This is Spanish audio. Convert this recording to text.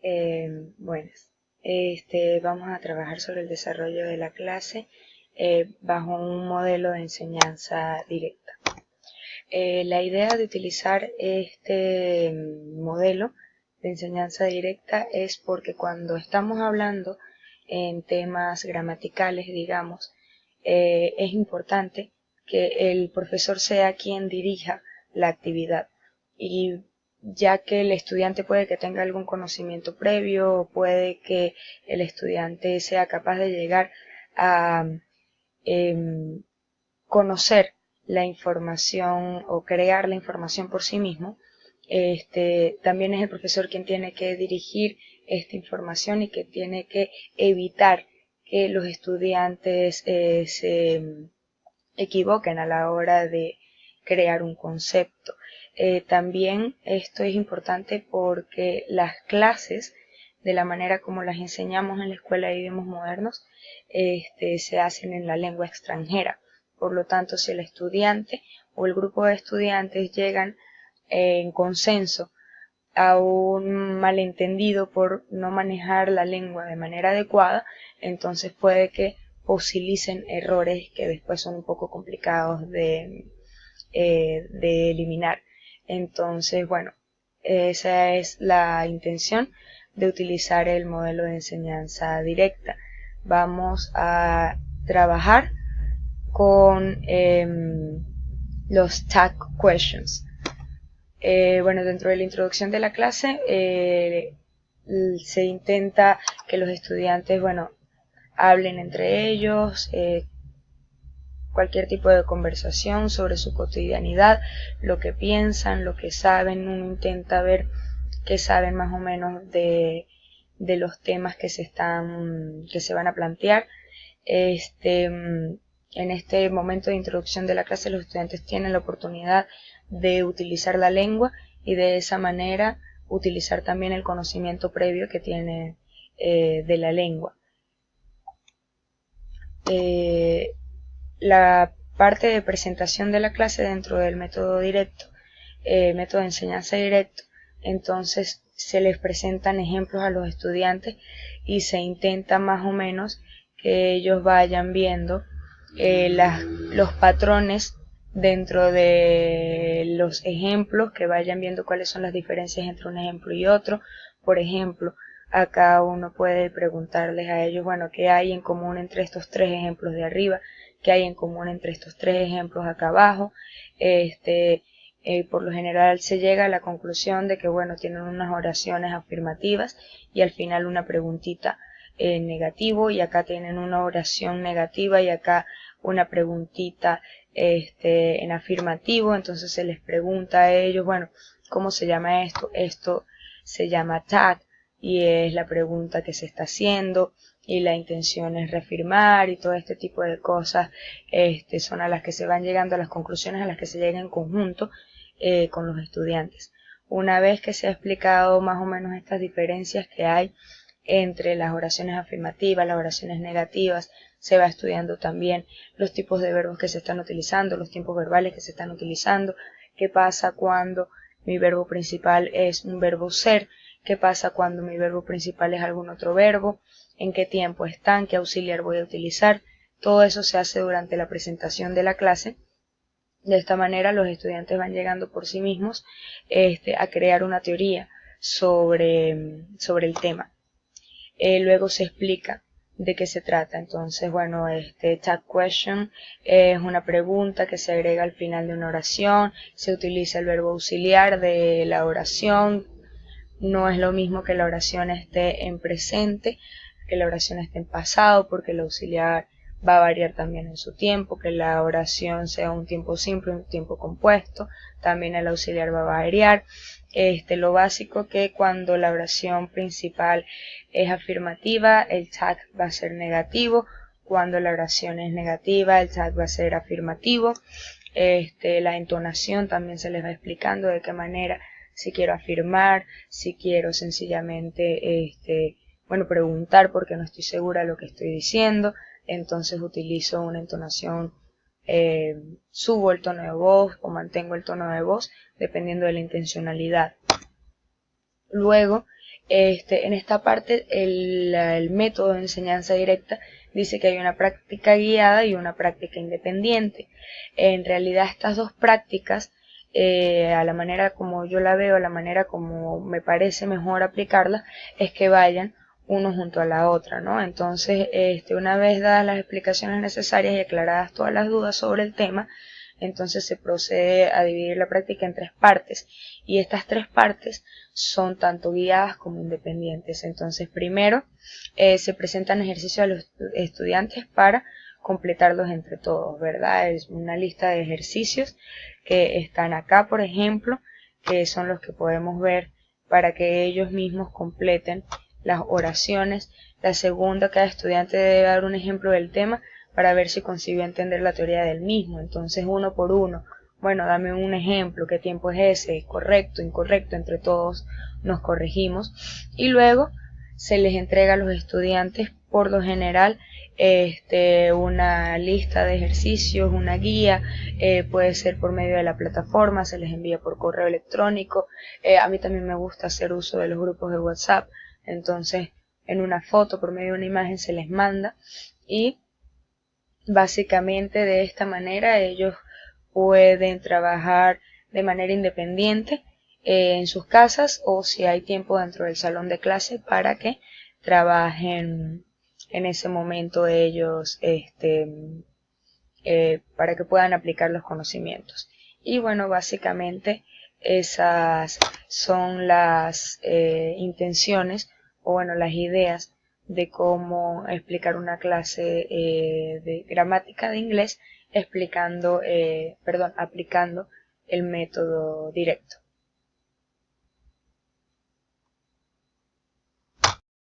Buenas. Vamos a trabajar sobre el desarrollo de la clase bajo un modelo de enseñanza directa. La idea de utilizar este modelo de enseñanza directa es porque cuando estamos hablando en temas gramaticales, digamos, es importante que el profesor sea quien dirija la actividad, y ya que el estudiante puede que tenga algún conocimiento previo, o puede que el estudiante sea capaz de llegar a conocer la información o crear la información por sí mismo. También es el profesor quien tiene que dirigir esta información y que tiene que evitar que los estudiantes se equivoquen a la hora de crear un concepto. También esto es importante porque las clases, de la manera como las enseñamos en la Escuela de Idiomas Modernos, se hacen en la lengua extranjera. Por lo tanto, si el estudiante o el grupo de estudiantes llegan en consenso a un malentendido por no manejar la lengua de manera adecuada, entonces puede que posibilicen errores que después son un poco complicados de eliminar. Entonces, bueno, esa es la intención de utilizar el modelo de enseñanza directa. Vamos a trabajar con los tag questions. Bueno, dentro de la introducción de la clase se intenta que los estudiantes, bueno, hablen entre ellos, cualquier tipo de conversación sobre su cotidianidad, lo que piensan, lo que saben. Uno intenta ver qué saben más o menos de los temas que se van a plantear. En este momento de introducción de la clase, los estudiantes tienen la oportunidad de utilizar la lengua y de esa manera utilizar también el conocimiento previo que tienen de la lengua. La parte de presentación de la clase dentro del método directo, método de enseñanza directo, entonces se les presentan ejemplos a los estudiantes y se intenta más o menos que ellos vayan viendo los patrones dentro de los ejemplos, que vayan viendo cuáles son las diferencias entre un ejemplo y otro. Por ejemplo, acá uno puede preguntarles a ellos, bueno, ¿qué hay en común entre estos tres ejemplos de arriba? ¿Qué hay en común entre estos tres ejemplos acá abajo? Por lo general se llega a la conclusión de que, bueno, tienen unas oraciones afirmativas y al final una preguntita en negativo, y acá tienen una oración negativa y acá una preguntita en afirmativo. Entonces se les pregunta a ellos, bueno, ¿cómo se llama esto? Esto se llama tag y es la pregunta que se está haciendo, y la intención es reafirmar, y todo este tipo de cosas son a las que se van llegando, a las conclusiones a las que se llega en conjunto con los estudiantes. Una vez que se ha explicado más o menos estas diferencias que hay entre las oraciones afirmativas, las oraciones negativas, se va estudiando también los tipos de verbos que se están utilizando, los tiempos verbales que se están utilizando, qué pasa cuando mi verbo principal es un verbo ser, qué pasa cuando mi verbo principal es algún otro verbo, en qué tiempo están, qué auxiliar voy a utilizar. Todo eso se hace durante la presentación de la clase. De esta manera los estudiantes van llegando por sí mismos a crear una teoría sobre el tema. Luego se explica de qué se trata. Entonces, bueno, tag question es una pregunta que se agrega al final de una oración. Se utiliza el verbo auxiliar de la oración. No es lo mismo que la oración esté en presente, que la oración esté en pasado, porque el auxiliar va a variar también en su tiempo, que la oración sea un tiempo simple, un tiempo compuesto, también el auxiliar va a variar. Lo básico, que cuando la oración principal es afirmativa, el tag va a ser negativo. Cuando la oración es negativa, el tag va a ser afirmativo. La entonación también se les va explicando de qué manera, si quiero afirmar, si quiero sencillamente preguntar porque no estoy segura de lo que estoy diciendo, entonces utilizo una entonación, subo el tono de voz o mantengo el tono de voz dependiendo de la intencionalidad. Luego En esta parte el método de enseñanza directa dice que hay una práctica guiada y una práctica independiente. En realidad estas dos prácticas, a la manera como yo la veo, a la manera como me parece mejor aplicarla, es que vayan uno junto a la otra, ¿no? Entonces, una vez dadas las explicaciones necesarias y aclaradas todas las dudas sobre el tema, entonces se procede a dividir la práctica en tres partes, y estas tres partes son tanto guiadas como independientes. Entonces, primero se presentan ejercicios a los estudiantes para completarlos entre todos, ¿verdad? Es una lista de ejercicios que están acá, por ejemplo, que son los que podemos ver para que ellos mismos completen las oraciones. La segunda, cada estudiante debe dar un ejemplo del tema para ver si consiguió entender la teoría del mismo. Entonces, uno por uno, bueno, dame un ejemplo, qué tiempo es ese, correcto, incorrecto, entre todos nos corregimos. Y luego se les entrega a los estudiantes, por lo general, una lista de ejercicios, una guía, puede ser por medio de la plataforma, se les envía por correo electrónico. A mí también me gusta hacer uso de los grupos de WhatsApp, entonces en una foto, por medio de una imagen, se les manda, y básicamente de esta manera ellos pueden trabajar de manera independiente en sus casas, o si hay tiempo dentro del salón de clase para que trabajen en ese momento ellos, para que puedan aplicar los conocimientos. Y bueno, básicamente esas son las intenciones, o bueno, las ideas de cómo explicar una clase de gramática de inglés, aplicando el método directo.